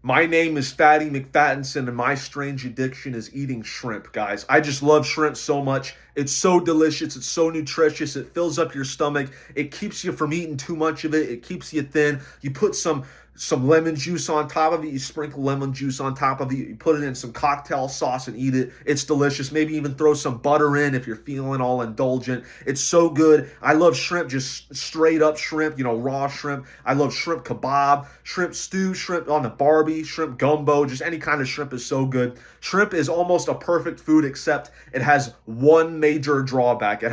My name is Fatty McFattinson, and my strange addiction is eating shrimp, guys. I just love shrimp so much. It's so delicious. It's so nutritious. It fills up your stomach. It keeps you from eating too much of it. It keeps you thin. You put some lemon juice on top of it. You sprinkle lemon juice on top of it. You put it in some cocktail sauce and eat it. It's delicious. Maybe even throw some butter in if you're feeling all indulgent. It's so good. I love shrimp, just straight up shrimp, raw shrimp. I love shrimp kebab, shrimp stew, shrimp on the barbie, shrimp gumbo. Just any kind of shrimp is so good. Shrimp is almost a perfect food, except it has one major drawback.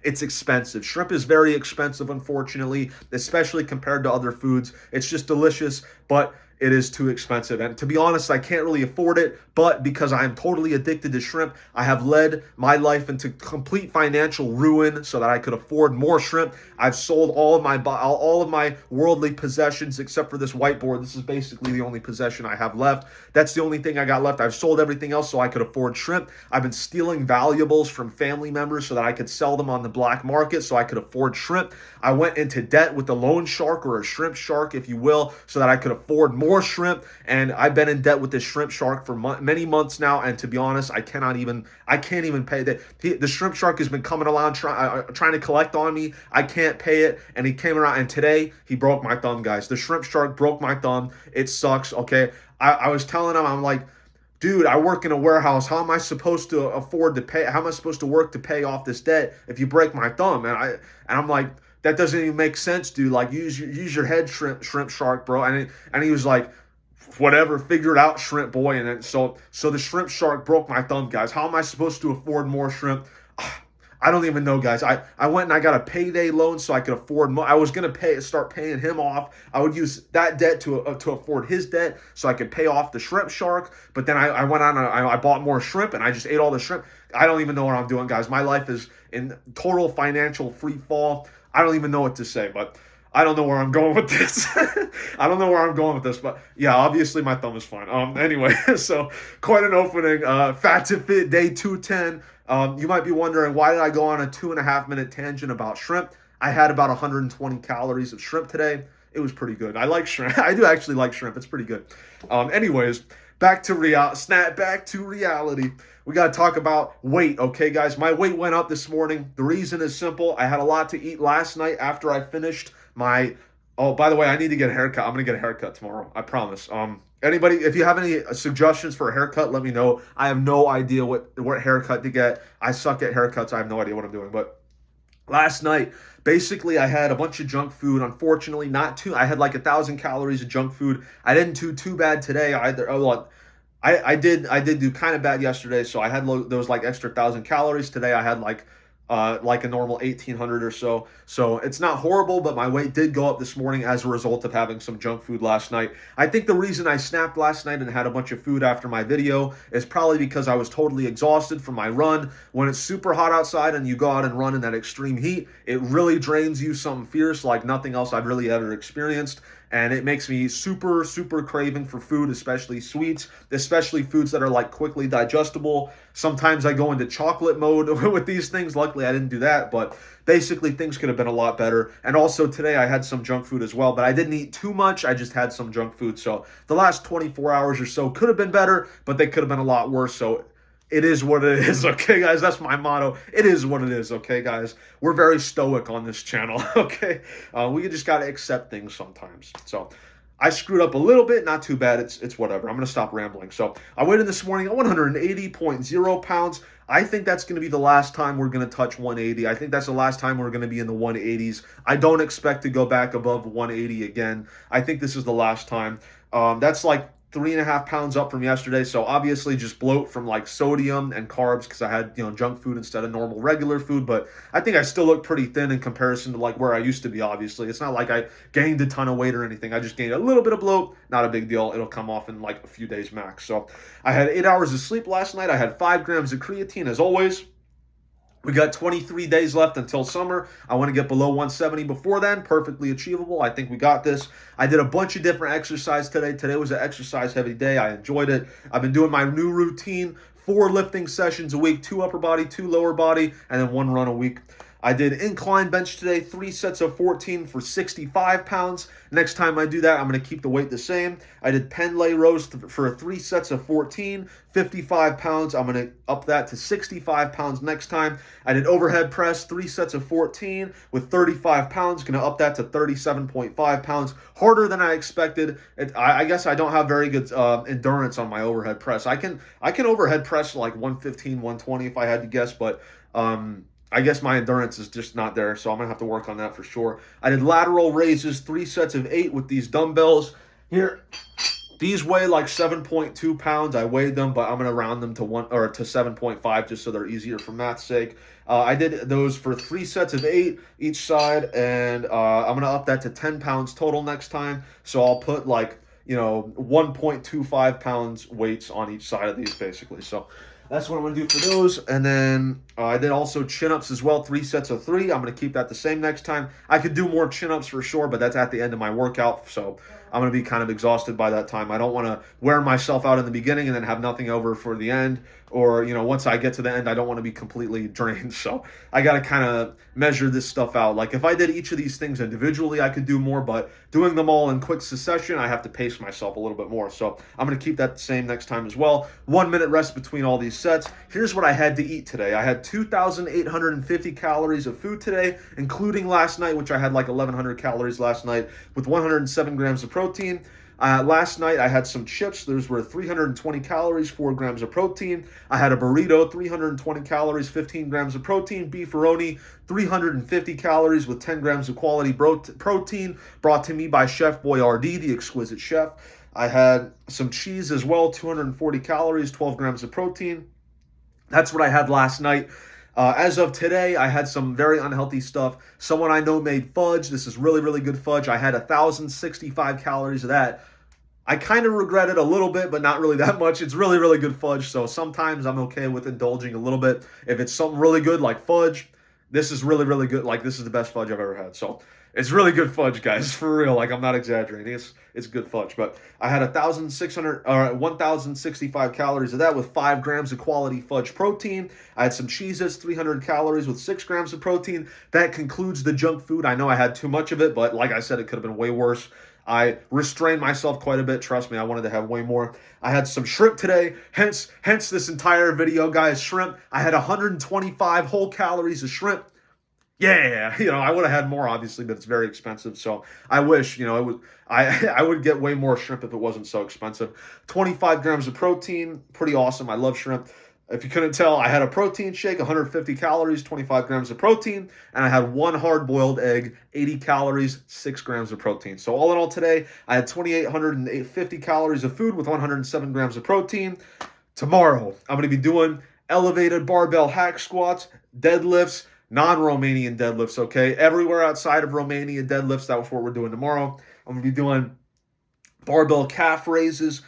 It's expensive. Shrimp is very expensive, unfortunately, especially compared to other foods. It's just delicious, but it is too expensive. And to be honest, I can't really afford it, but because I am totally addicted to shrimp, I have led my life into complete financial ruin so that I could afford more shrimp. I've sold all of my worldly possessions except for this whiteboard. This is basically the only possession I have left. That's the only thing I got left. I've sold everything else so I could afford shrimp. I've been stealing valuables from family members so that I could sell them on the black market so I could afford shrimp. I went into debt with a loan shark, or a shrimp shark, if you will, so that I could afford more shrimp. And I've been in debt with this shrimp shark for many months now. And to be honest, I can't even pay that. The shrimp shark has been coming around trying to collect on me. I can't pay it. And he came around, and today he broke my thumb, guys. The shrimp shark broke my thumb. It sucks. Okay. I was telling him, I'm like, dude, I work in a warehouse. How am I supposed to afford to pay? How am I supposed to work to pay off this debt if you break my thumb? And I'm like, that doesn't even make sense, dude. Like, use your head, shrimp shark, bro. And he was like, whatever, figure it out, shrimp boy. And then so the shrimp shark broke my thumb, guys. How am I supposed to afford more shrimp? I don't even know, guys. I went and I got a payday loan so I could afford more. I was going to start paying him off. I would use that debt to afford his debt so I could pay off the shrimp shark. But then I went on, I bought more shrimp, and I just ate all the shrimp. I don't even know what I'm doing, guys. My life is in total financial free fall. I don't even know what to say, but I don't know where I'm going with this. But yeah, obviously my thumb is fine. Anyway, so quite an opening. Fat to Fit Day 210. You might be wondering, why did I go on a 2.5-minute tangent about shrimp? I had about 120 calories of shrimp today. It was pretty good. I like shrimp. I do actually like shrimp. It's pretty good. Anyways, back to reality. We got to talk about weight, okay, guys? My weight went up this morning. The reason is simple. I had a lot to eat last night after I finished my... Oh, by the way, I need to get a haircut. I'm going to get a haircut tomorrow. I promise. Anybody, if you have any suggestions for a haircut, let me know. I have no idea what haircut to get. I suck at haircuts. I have no idea what I'm doing. But last night, basically, I had a bunch of junk food. Unfortunately, not too. I had like 1,000 calories of junk food. I didn't do too bad today either. I did do kind of bad yesterday, so I had those like extra 1,000 calories. Today I had like a normal 1,800 or so. So it's not horrible, but my weight did go up this morning as a result of having some junk food last night. I think the reason I snapped last night and had a bunch of food after my video is probably because I was totally exhausted from my run. When it's super hot outside and you go out and run in that extreme heat, it really drains you something fierce like nothing else I've really ever experienced. And it makes me super, super craving for food, especially sweets, especially foods that are like quickly digestible. Sometimes I go into chocolate mode with these things. Luckily, I didn't do that, but basically things could have been a lot better. And also today I had some junk food as well, but I didn't eat too much. I just had some junk food. So the last 24 hours or so could have been better, but they could have been a lot worse. So it is what it is, okay, guys? That's my motto. It is what it is, okay, guys? We're very stoic on this channel, okay? We just got to accept things sometimes. So I screwed up a little bit, not too bad. It's whatever. I'm going to stop rambling. So I weighed in this morning at 180.0 pounds. I think that's going to be the last time we're going to touch 180. I think that's the last time we're going to be in the 180s. I don't expect to go back above 180 again. I think this is the last time. That's like 3.5 pounds up from yesterday. So obviously just bloat from like sodium and carbs because I had, junk food instead of normal regular food. But I think I still look pretty thin in comparison to like where I used to be, obviously. It's not like I gained a ton of weight or anything. I just gained a little bit of bloat. Not a big deal. It'll come off in like a few days max. So I had 8 hours of sleep last night. I had 5 grams of creatine as always. We got 23 days left until summer. I want to get below 170 before then. Perfectly achievable. I think we got this. I did a bunch of different exercise today. Today was an exercise-heavy day. I enjoyed it. I've been doing my new routine, 4 lifting sessions a week, 2 upper body, 2 lower body, and then 1 run a week. I did incline bench today, 3 sets of 14 for 65 pounds. Next time I do that, I'm going to keep the weight the same. I did pen lay rows for 3 sets of 14, 55 pounds. I'm going to up that to 65 pounds next time. I did overhead press, 3 sets of 14 with 35 pounds. Going to up that to 37.5 pounds. Harder than I expected. I guess I don't have very good endurance on my overhead press. I can overhead press like 115, 120 if I had to guess, but I guess my endurance is just not there, so I'm going to have to work on that for sure. I did lateral raises, 3 sets of 8 with these dumbbells. Here, these weigh like 7.2 pounds. I weighed them, but I'm going to round them to 7.5 just so they're easier for math's sake. I did those for 3 sets of 8 each side, and I'm going to up that to 10 pounds total next time. So I'll put like, 1.25 pounds weights on each side of these basically. So that's what I'm going to do for those. And then I did also chin-ups as well, 3 sets of 3. I'm going to keep that the same next time. I could do more chin-ups for sure, but that's at the end of my workout, so I'm going to be kind of exhausted by that time. I don't want to wear myself out in the beginning and then have nothing over for the end. Or, once I get to the end, I don't want to be completely drained. So I got to kind of measure this stuff out. Like if I did each of these things individually, I could do more, but doing them all in quick succession, I have to pace myself a little bit more. So I'm going to keep that the same next time as well. 1 minute rest between all these sets. Here's what I had to eat today. I had 2,850 calories of food today, including last night, which I had like 1,100 calories last night with 107 grams of protein. Last night I had some chips. Those were 320 calories, 4 grams of protein. I had a burrito, 320 calories, 15 grams of protein. Beefaroni, 350 calories with 10 grams of quality protein, brought to me by Chef Boyardee, the exquisite chef. I had some cheese as well, 240 calories, 12 grams of protein. That's what I had last night. As of today, I had some very unhealthy stuff. Someone I know made fudge. This is really, really good fudge. I had 1,065 calories of that. I kind of regret it a little bit, but not really that much. It's really, really good fudge, so sometimes I'm okay with indulging a little bit. If it's something really good like fudge, this is really, really good. Like, this is the best fudge I've ever had. So it's really good fudge, guys, for real. Like, I'm not exaggerating. It's good fudge. But I had 1,065 calories of that with 5 grams of quality fudge protein. I had some cheeses, 300 calories with 6 grams of protein. That concludes the junk food. I know I had too much of it, but like I said, it could have been way worse. I restrained myself quite a bit. Trust me, I wanted to have way more. I had some shrimp today, hence this entire video, guys. Shrimp. I had 125 whole calories of shrimp. Yeah, I would have had more, obviously, but it's very expensive. So I wish, I would get way more shrimp if it wasn't so expensive. 25 grams of protein, pretty awesome. I love shrimp. If you couldn't tell, I had a protein shake, 150 calories, 25 grams of protein, and I had 1 hard-boiled egg, 80 calories, 6 grams of protein. So all in all today, I had 2,850 calories of food with 107 grams of protein. Tomorrow, I'm going to be doing elevated barbell hack squats, deadlifts, non-Romanian deadlifts, okay? Everywhere outside of Romanian deadlifts, that's what we're doing tomorrow. I'm going to be doing barbell calf raises,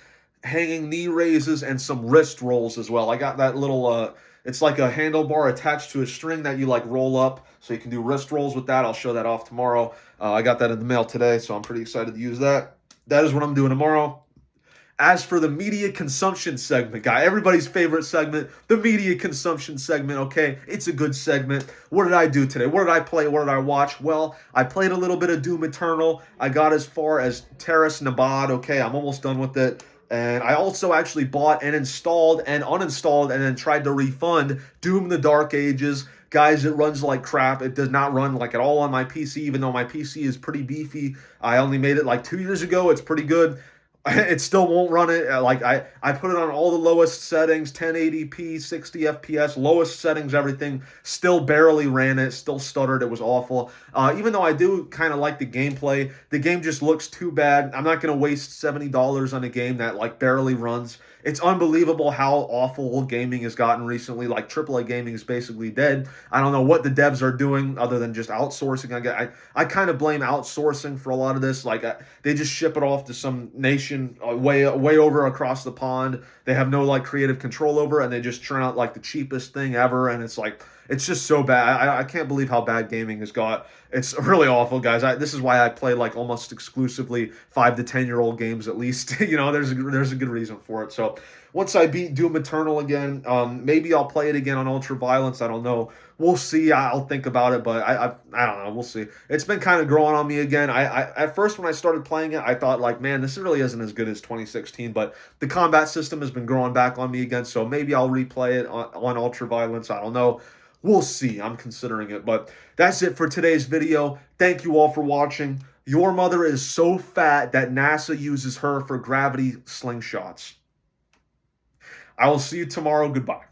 hanging knee raises, and some wrist rolls as well. I got that little, it's like a handlebar attached to a string that you like roll up, so you can do wrist rolls with that. I'll show that off tomorrow. I got that in the mail today, so I'm pretty excited to use that. That is what I'm doing tomorrow. As for the media consumption segment, guy, everybody's favorite segment, the media consumption segment, okay? It's a good segment. What did I do today? What did I play? What did I watch? Well, I played a little bit of Doom Eternal. I got as far as Terrace Nabad, okay? I'm almost done with it. And I also actually bought and installed and uninstalled and then tried to refund Doom the Dark Ages. Guys, it runs like crap. It does not run like at all on my PC, even though my PC is pretty beefy. I only made it like 2 years ago. It's pretty good. It still won't run it. Like I put it on all the lowest settings, 1080p, 60 FPS, lowest settings, everything. Still barely ran it. Still stuttered. It was awful. Even though I do kind of like the gameplay, the game just looks too bad. I'm not going to waste $70 on a game that like barely runs. It's unbelievable how awful gaming has gotten recently. Like AAA gaming is basically dead. I don't know what the devs are doing other than just outsourcing. I kind of blame outsourcing for a lot of this. Like they just ship it off to some nation way over across the pond. They have no like creative control over it, and they just churn out like the cheapest thing ever. And it's like, it's just so bad. I can't believe how bad gaming has got. It's really awful, guys. This is why I play like almost exclusively 5 to 10-year-old games at least. There's a good reason for it. So once I beat Doom Eternal again, maybe I'll play it again on Ultra Violence. I don't know. We'll see. I'll think about it, but I don't know. We'll see. It's been kind of growing on me again. I at first when I started playing it, I thought like, man, this really isn't as good as 2016. But the combat system has been growing back on me again, so maybe I'll replay it on Ultraviolence. I don't know. We'll see. I'm considering it. But that's it for today's video. Thank you all for watching. Your mother is so fat that NASA uses her for gravity slingshots. I will see you tomorrow. Goodbye.